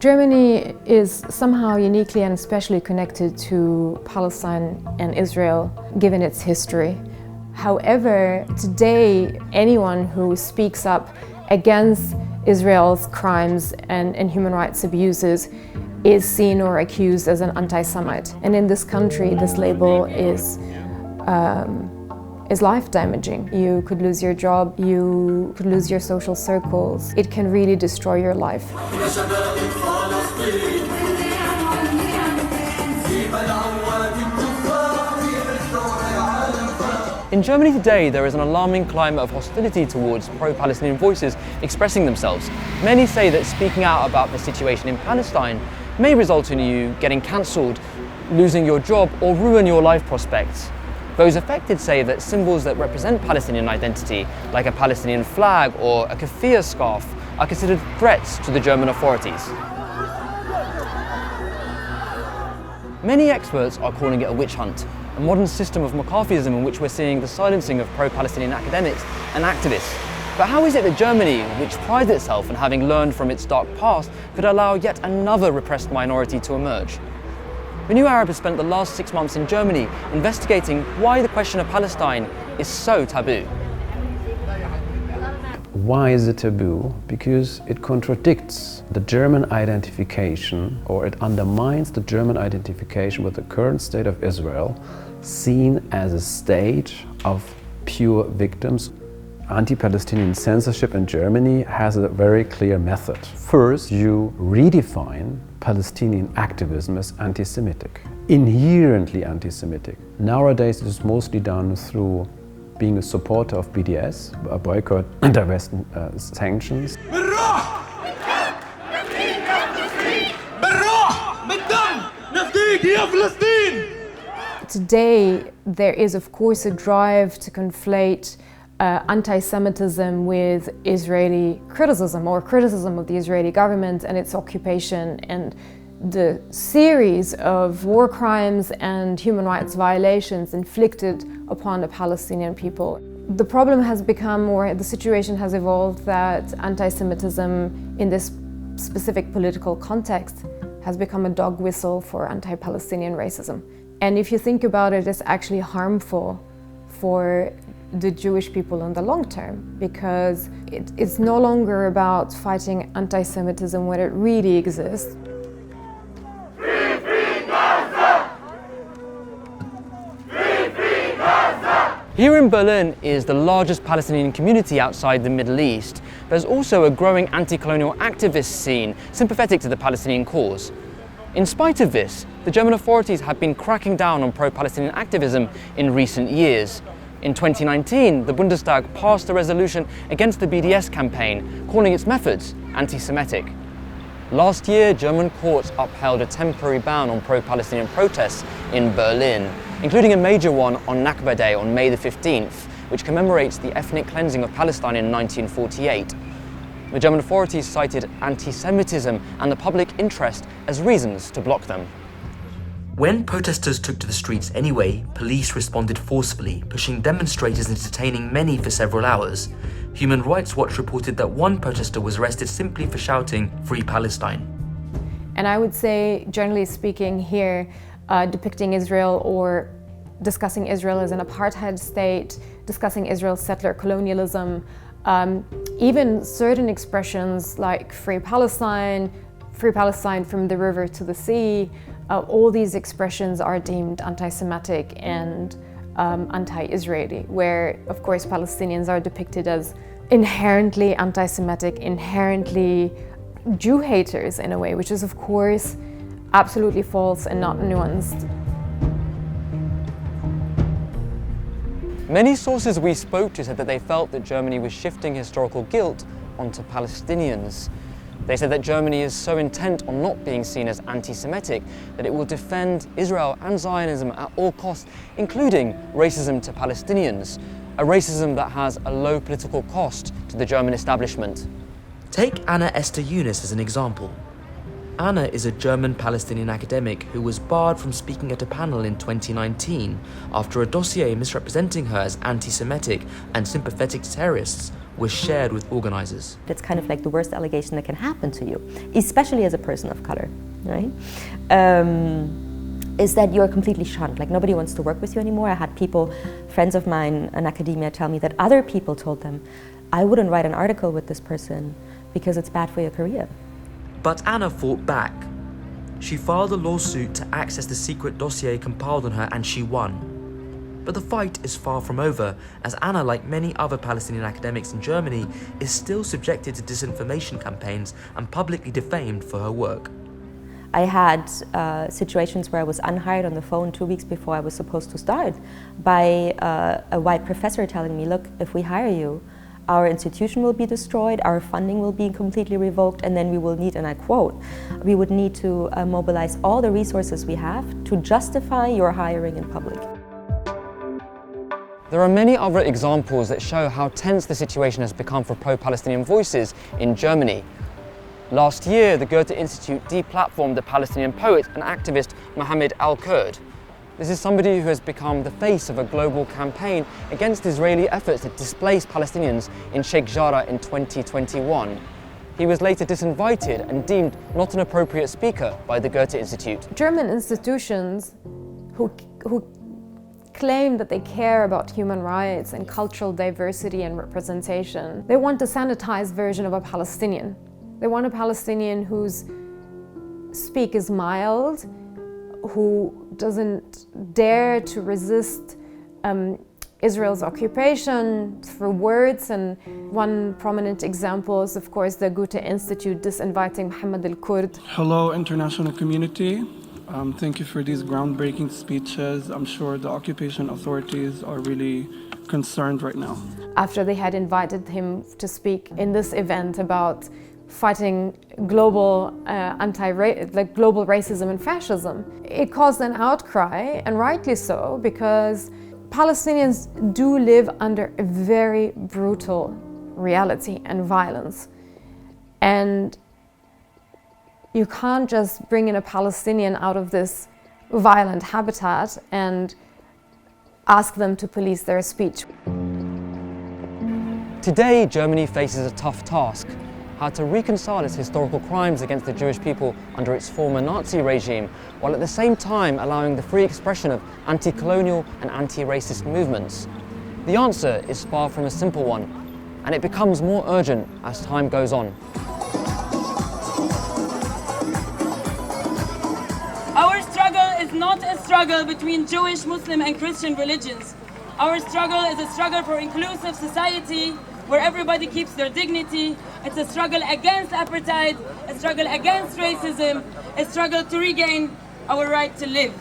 Germany is somehow uniquely and especially connected to Palestine and Israel, given its history. However, today, anyone who speaks up against Israel's crimes and human rights abuses is seen or accused as an anti-Semite. And in this country, this label is life-damaging. You could lose your job, you could lose your social circles. It can really destroy your life. In Germany today, there is an alarming climate of hostility towards pro-Palestinian voices expressing themselves. Many say that speaking out about the situation in Palestine may result in you getting cancelled, losing your job, or ruin your life prospects. Those affected say that symbols that represent Palestinian identity, like a Palestinian flag or a keffiyeh scarf, are considered threats to the German authorities. Many experts are calling it a witch hunt, a modern system of McCarthyism in which we're seeing the silencing of pro-Palestinian academics and activists. But how is it that Germany, which prides itself on having learned from its dark past, could allow yet another repressed minority to emerge? The New Arab has spent the last 6 months in Germany investigating why the question of Palestine is so taboo. Why is it taboo? Because it contradicts the German identification, or it undermines the German identification with the current state of Israel, seen as a state of pure victims. Anti-Palestinian censorship in Germany has a very clear method. First, you redefine Palestinian activism as anti-Semitic, inherently anti-Semitic. Nowadays it is mostly done through being a supporter of BDS, a boycott and Western sanctions. Today, there is of course a drive to conflate anti-Semitism with Israeli criticism, or criticism of the Israeli government and its occupation and the series of war crimes and human rights violations inflicted upon the Palestinian people. The problem has become, or the situation has evolved, that anti-Semitism in this specific political context has become a dog whistle for anti-Palestinian racism. And if you think about it, it's actually harmful for the Jewish people in the long term, because it's no longer about fighting anti-Semitism when it really exists. Here in Berlin is the largest Palestinian community outside the Middle East. There's also a growing anti-colonial activist scene sympathetic to the Palestinian cause. In spite of this, the German authorities have been cracking down on pro-Palestinian activism in recent years. In 2019, the Bundestag passed a resolution against the BDS campaign, calling its methods anti-Semitic. Last year, German courts upheld a temporary ban on pro-Palestinian protests in Berlin, including a major one on Nakba Day on May the 15th, which commemorates the ethnic cleansing of Palestine in 1948. The German authorities cited anti-Semitism and the public interest as reasons to block them. When protesters took to the streets anyway, police responded forcefully, pushing demonstrators and detaining many for several hours. Human Rights Watch reported that one protester was arrested simply for shouting, "Free Palestine." And I would say, generally speaking, here, depicting Israel or discussing Israel as an apartheid state, discussing Israel's settler colonialism, even certain expressions like free Palestine from the river to the sea, all these expressions are deemed anti-Semitic and anti-Israeli, where of course Palestinians are depicted as inherently anti-Semitic, inherently Jew haters in a way, which is of course absolutely false and not nuanced. Many sources we spoke to said that they felt that Germany was shifting historical guilt onto Palestinians. They said that Germany is so intent on not being seen as anti-Semitic that it will defend Israel and Zionism at all costs, including racism to Palestinians, a racism that has a low political cost to the German establishment. Take Anna Esther Yunus as an example. Anna is a German Palestinian academic who was barred from speaking at a panel in 2019 after a dossier misrepresenting her as anti-Semitic and sympathetic to terrorists was shared with organizers. It's kind of like the worst allegation that can happen to you, especially as a person of color, right? Is that you're completely shunned, like nobody wants to work with you anymore. I had people, friends of mine in academia, tell me that other people told them, I wouldn't write an article with this person because it's bad for your career. But Anna fought back. She filed a lawsuit to access the secret dossier compiled on her, and she won. But the fight is far from over, as Anna, like many other Palestinian academics in Germany, is still subjected to disinformation campaigns and publicly defamed for her work. I had situations where I was unhired on the phone 2 weeks before I was supposed to start by a white professor telling me, look, if we hire you, our institution will be destroyed, our funding will be completely revoked, and then we will need, and I quote, we would need to mobilize all the resources we have to justify your hiring in public. There are many other examples that show how tense the situation has become for pro-Palestinian voices in Germany. Last year, the Goethe Institute deplatformed the Palestinian poet and activist Mohammed al-Kurd. This is somebody who has become the face of a global campaign against Israeli efforts to displace Palestinians in Sheikh Jarrah in 2021. He was later disinvited and deemed not an appropriate speaker by the Goethe Institute. German institutions who claim that they care about human rights and cultural diversity and representation, they want a sanitized version of a Palestinian. They want a Palestinian whose speak is mild, who doesn't dare to resist Israel's occupation through words. And one prominent example is, of course, the Goethe Institute disinviting Mohammed al-Kurd. Hello, international community. Thank you for these groundbreaking speeches. I'm sure the occupation authorities are really concerned right now. After they had invited him to speak in this event about fighting global global racism and fascism, it caused an outcry, and rightly so, because Palestinians do live under a very brutal reality and violence. And you can't just bring in a Palestinian out of this violent habitat and ask them to police their speech. Today, Germany faces a tough task: how to reconcile its historical crimes against the Jewish people under its former Nazi regime, while at the same time allowing the free expression of anti-colonial and anti-racist movements. The answer is far from a simple one, and it becomes more urgent as time goes on. Our struggle is not a struggle between Jewish, Muslim and Christian religions. Our struggle is a struggle for inclusive society where everybody keeps their dignity. It's a struggle against apartheid, a struggle against racism, a struggle to regain our right to live.